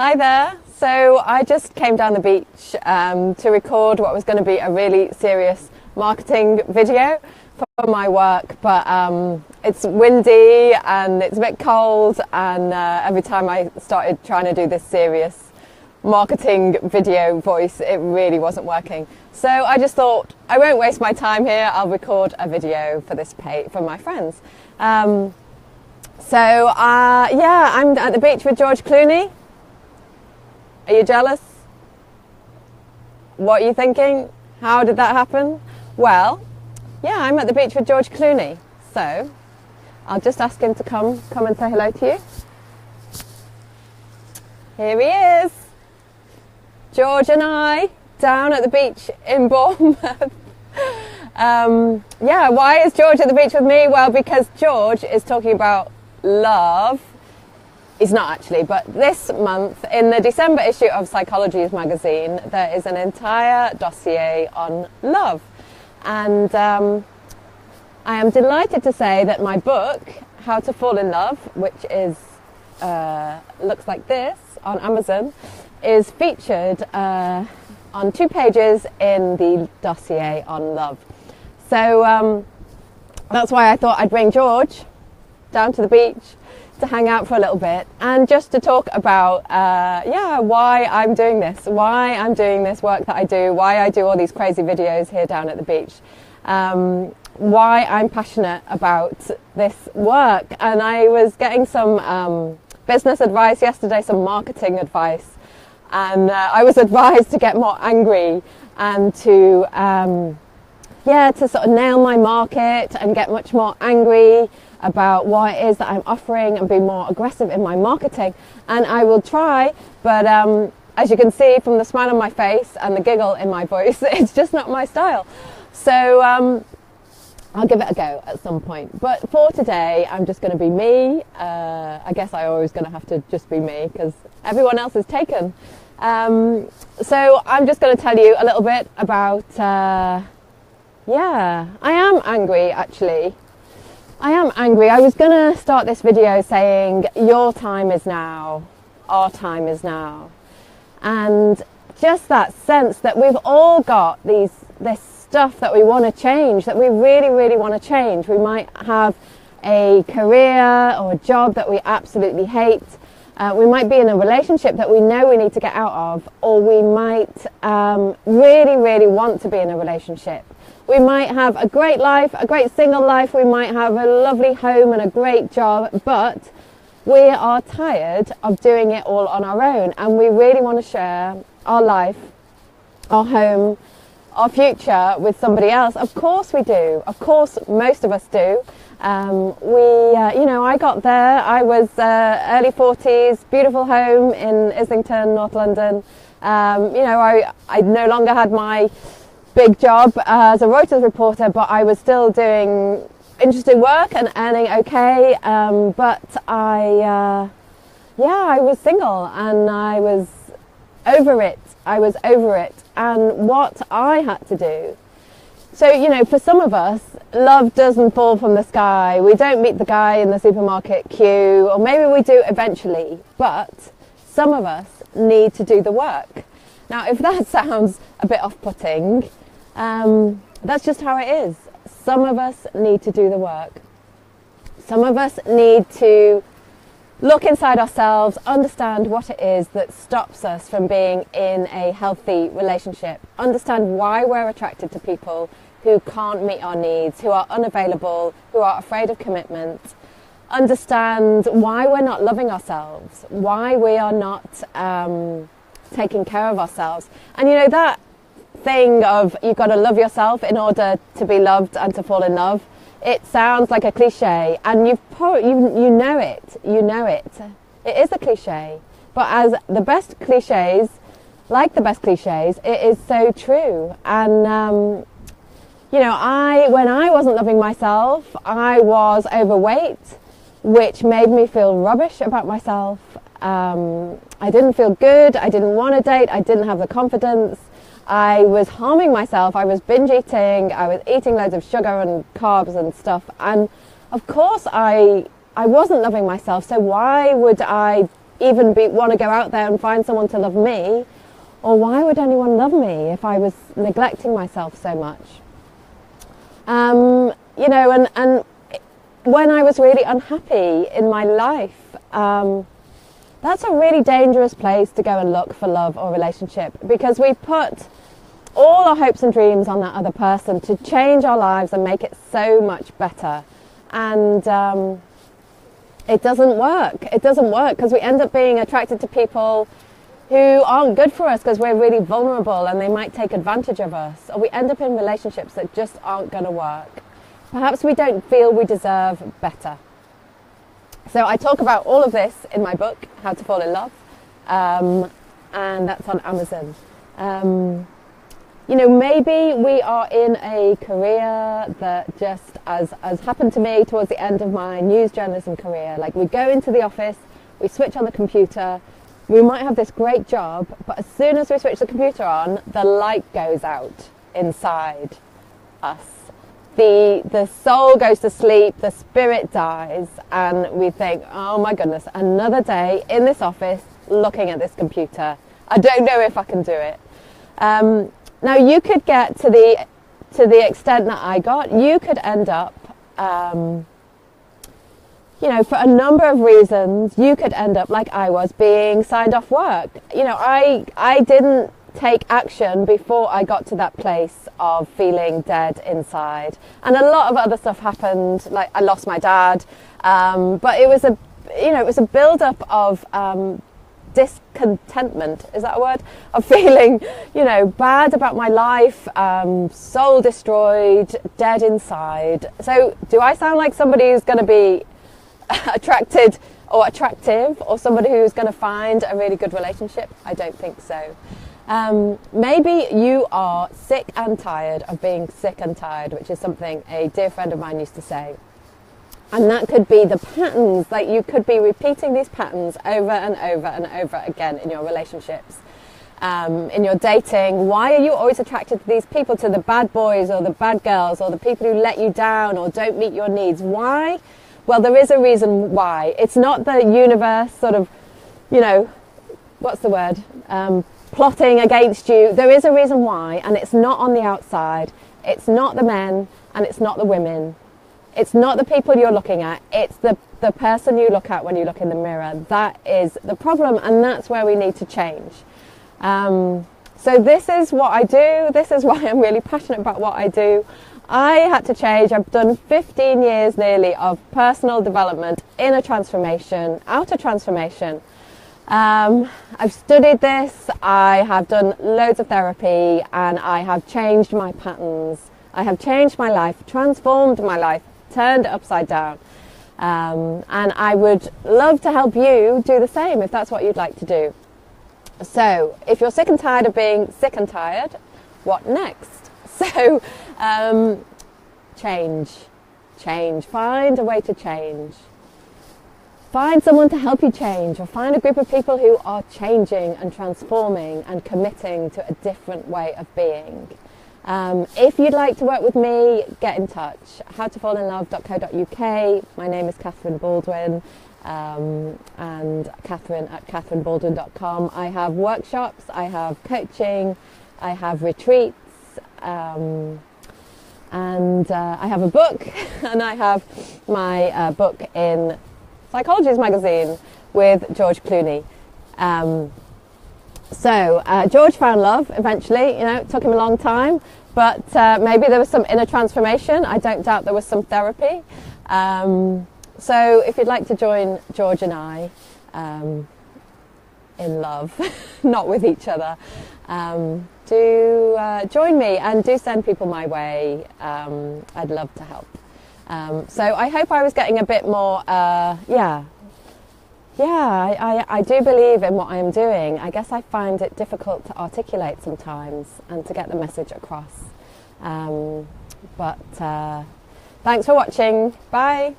Hi there. So I just came down the beach to record what was going to be a really serious marketing video for my work, but it's windy and it's a bit cold, and every time I started trying to do this serious marketing video voice, it really wasn't working. So I just thought I won't waste my time here. I'll record a video for this page for my friends. I'm at the beach with George Clooney. Are you jealous? What are you thinking? How did that happen? Well, yeah, I'm at the beach with George Clooney. So I'll just ask him to come and say hello to you. Here he is. George and I down at the beach in Bournemouth. Why is George at the beach with me? Well, because George is talking about love. He's not actually, but this month in the December issue of Psychology magazine, there is an entire dossier on love. And I am delighted to say that my book, How to Fall in Love, which is looks like this on Amazon, is featured on 2 pages in the dossier on love. So that's why I thought I'd bring George down to the beach to hang out for a little bit and just to talk about why I'm doing this work that I do, why I do all these crazy videos here down at the beach, why I'm passionate about this work. And I was getting some business advice yesterday, some marketing advice, and I was advised to get more angry and to sort of nail my market and get much more angry about what it is that I'm offering and be more aggressive in my marketing. And I will try, but as you can see from the smile on my face and the giggle in my voice, it's just not my style. So I'll give it a go at some point. But for today, I'm just going to be me. I guess I'm always going to have to just be me because everyone else is taken. So I'm just going to tell you a little bit about, I am angry actually. I am angry. I was going to start this video saying, your time is now, our time is now. And just that sense that we've all got this stuff that we want to change, that we really, really want to change. We might have a career or a job that we absolutely hate. We might be in a relationship that we know we need to get out of, or we might really, really want to be in a relationship. We might have a great life, a great single life. We might have a lovely home and a great job, but we are tired of doing it all on our own, and we really want to share our life, our home, our future with somebody else. Of course we do. Of course most of us do. I got there. I was early 40s, beautiful home in Islington, North London. I no longer had my big job as a Reuters reporter, but I was still doing interesting work and earning okay. But I was single and I was over it. And what I had to do. So, for some of us, love doesn't fall from the sky. We don't meet the guy in the supermarket queue, or maybe we do eventually, but some of us need to do the work. Now, if that sounds a bit off-putting, that's just how it is. Some of us need to do the work. Some of us need to look inside ourselves, understand what it is that stops us from being in a healthy relationship, understand why we're attracted to people who can't meet our needs, who are unavailable, who are afraid of commitment, understand why we're not loving ourselves, why we are not taking care of ourselves. And that thing of you've got to love yourself in order to be loved and to fall in love, it sounds like a cliche, and you know it. It is a cliche, but as the best cliches, it is so true. And when I wasn't loving myself, I was overweight, which made me feel rubbish about myself. I didn't feel good. I didn't want to date. I didn't have the confidence. I was harming myself. I was binge eating. I was eating loads of sugar and carbs and stuff. And of course I wasn't loving myself. So why would I even want to go out there and find someone to love me? Or why would anyone love me if I was neglecting myself so much? You know, and when I was really unhappy in my life, that's a really dangerous place to go and look for love or relationship, because we put all our hopes and dreams on that other person to change our lives and make it so much better. And it doesn't work. It doesn't work, because we end up being attracted to people who aren't good for us because we're really vulnerable and they might take advantage of us. Or we end up in relationships that just aren't going to work. Perhaps we don't feel we deserve better. So I talk about all of this in my book, How to Fall in Love, and that's on Amazon. You know, maybe we are in a career that, just as happened to me towards the end of my news journalism career, like we go into the office, we switch on the computer, we might have this great job, but as soon as we switch the computer on, the light goes out inside us. The soul goes to sleep, the spirit dies, and we think, oh my goodness, another day in this office looking at this computer. I don't know if I can do it. Now you could get to the extent that I got. You could end up, you know, for a number of reasons, you could end up like I was, being signed off work. You know, I didn't take action before I got to that place of feeling dead inside, and a lot of other stuff happened. Like I lost my dad, but it was a build-up of discontentment, is that a word? Of feeling, you know, bad about my life, soul destroyed, dead inside. So do I sound like somebody who's going to be attracted or attractive, or somebody who's going to find a really good relationship? I don't think so. Maybe you are sick and tired of being sick and tired, which is something a dear friend of mine used to say. And that could be the patterns, like you could be repeating these patterns over and over and over again in your relationships, in your dating. Why are you always attracted to these people, to the bad boys or the bad girls or the people who let you down or don't meet your needs? Why? Well, there is a reason why. It's not the universe sort of, you know, what's the word? Plotting against you. There is a reason why, and it's not on the outside. It's not the men and it's not the women. It's not the people you're looking at. It's the person you look at when you look in the mirror. That is the problem, and that's where we need to change. So this is what I do. This is why I'm really passionate about what I do. I had to change. I've done 15 years nearly of personal development, inner transformation, outer transformation. I've studied this, I have done loads of therapy, and I have changed my patterns. I have changed my life, transformed my life, turned it upside down. And I would love to help you do the same if that's what you'd like to do. So if you're sick and tired of being sick and tired, what next? So change, find a way to change. Find someone to help you change, or find a group of people who are changing and transforming and committing to a different way of being. If you'd like to work with me, get in touch. howtofallinlove.co.uk. My name is Catherine Baldwin, and Catherine at catherinebaldwin.com. I have workshops, I have coaching, I have retreats, and I have a book, and I have my book in Psychologies magazine with George Clooney. So George found love eventually. You know, it took him a long time, but maybe there was some inner transformation. I don't doubt there was some therapy. So if you'd like to join George and I in love, not with each other, do join me and do send people my way. I'd love to help. So I hope I was getting a bit more, I do believe in what I am doing. I guess I find it difficult to articulate sometimes and to get the message across. But thanks for watching. Bye.